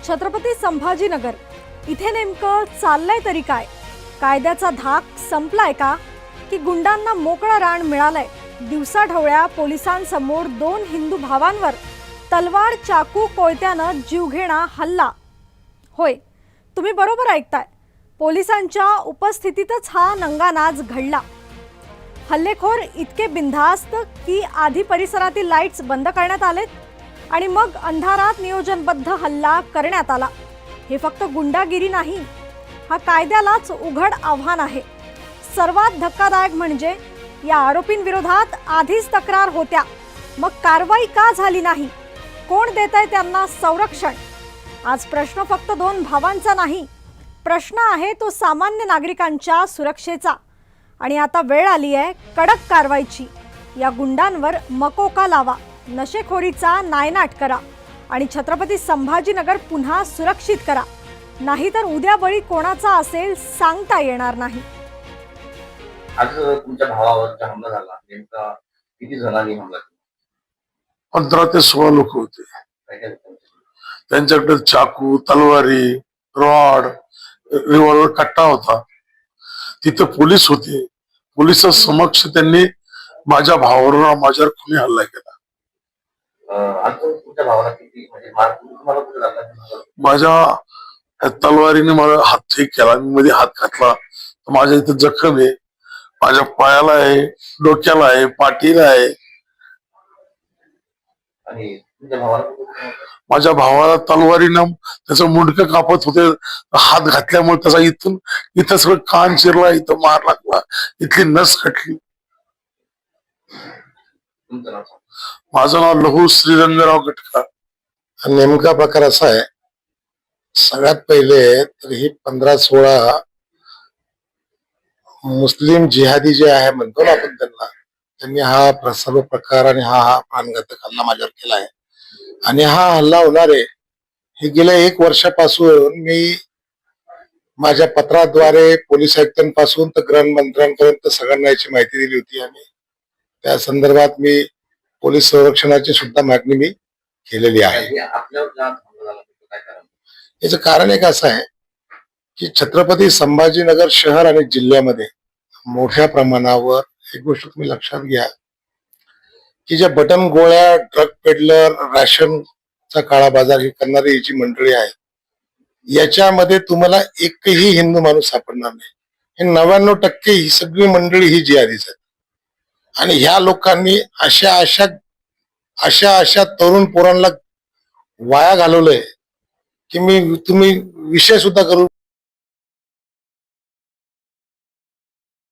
छत्रपती संभाजीनगर इथे नेमकं चाललंय तरी काय? कायद्याचा धाक संपलाय का की गुंडांना मोकळं रान मिळालंय? दिवसाढवळ्या पोलिसांसमोर दोन हिंदू भावांवर तलवार, चाकू, कोयत्यानं जीवघेणा हल्ला. होय, तुम्ही बरोबर ऐकताय. पोलिसांच्या उपस्थितीतच हा नंगानाच घडला. हल्लेखोर इतके बिनधास्त की आधी परिसरातील लाईट्स बंद करण्यात आलेत आणि मग अंधारात नियोजनबद्ध हल्ला करण्यात आला. हे फक्त गुंडागिरी नाही, हा कायद्यालाच उघड आव्हान आहे. सर्वात धक्कादायक म्हणजे या आरोपींविरोधात आधीच तक्रार होत्या, मग कारवाई का झाली नाही? कोण देतंय त्यांना संरक्षण? आज प्रश्न फक्त दोन भावांचा नाही, प्रश्न आहे तो सामान्य नागरिकांच्या सुरक्षेचा. आणि आता वेळ आली आहे कडक कारवाईची. या गुंडांवर मकोका लावा, नशेखोरीचा नायनाट करा आणि छत्रपती संभाजीनगर पुन्हा सुरक्षित करा. नाहीतर उद्या बळी कोणाचा असेल सांगता येणार नाही. आज तुमच्या भावावरचा हमला झाला, नेमका किती जणांनी हमला केला? 15 ते 16 लोक होते. त्यांच्याकडे चाकू, तलवारी, रॉड, रिव्हॉल्वर कट्टा होता. तिथे पोलीस होते. पोलिसा समक्ष त्यांनी माझ्या भावावर माझ्यावर खुनी हल्ला केला. आज तुमच्या भावाला किती म्हणजे मार तुम्हाला कुठे झाला? माझ्या तलवारीने मला हात हे केला, मी मध्ये हात घातला तर माझ्या इथे जखम आहे. माझ्या पायाला आहे, डोक्याला आहे, पाठीला आहे. आणि तुमच्या भावाला माझ्या भावाला तलवारीनं त्याचं मुंडकं कापत होते. हात घातल्यामुळे त्याचा इथं सगळं कान चिरला, इथं मार लागला, इथली नस कटली. तुमचं नाव सांगा. माझं नाव लहू श्रीरंगराव गटका. नेमका प्रकार असा आहे, सगळ्यात पहिले तर ही 15-16 मुस्लिम जिहादी जे आहे म्हणतो ना आपण त्यांनी हा सर्व प्रकार आणि हा प्राणघातक हल्ला माझ्यावर केला आहे. आणि हा हल्ला होणार आहे हे गेल्या 1 वर्षापासून मी माझ्या पत्राद्वारे पोलीस आयुक्तांपासून तर गृहमंत्र्यांपर्यंत सगळ्यांना याची माहिती दिली होती. आणि त्या संदर्भात मी पोलीस संरक्षणाची सुद्धा मागणी मी केलेली आहे. आपल्यावर जो हमला झाला त्याचं काय कारण? याचं कारण एक असं आहे की छत्रपती संभाजीनगर शहर आणि जिल्ह्यामध्ये मोठ्या प्रमाणावर एक गोष्ट तुम्ही लक्षात घ्या की ज्या बटन गोळ्या, ड्रग पेडलर, राशनचा काळा बाजार ही करणारी ही जी मंडळी आहे, याच्यामध्ये तुम्हाला एकही हिंदू माणूस सापडणार नाही. हे 99% ही सगळी मंडळी ही जिहादीच आहेत. आणि ह्या लोकांनी अशा तरुण पोरांना वाया घालवलंय की तुम्ही विषय सुद्धा करू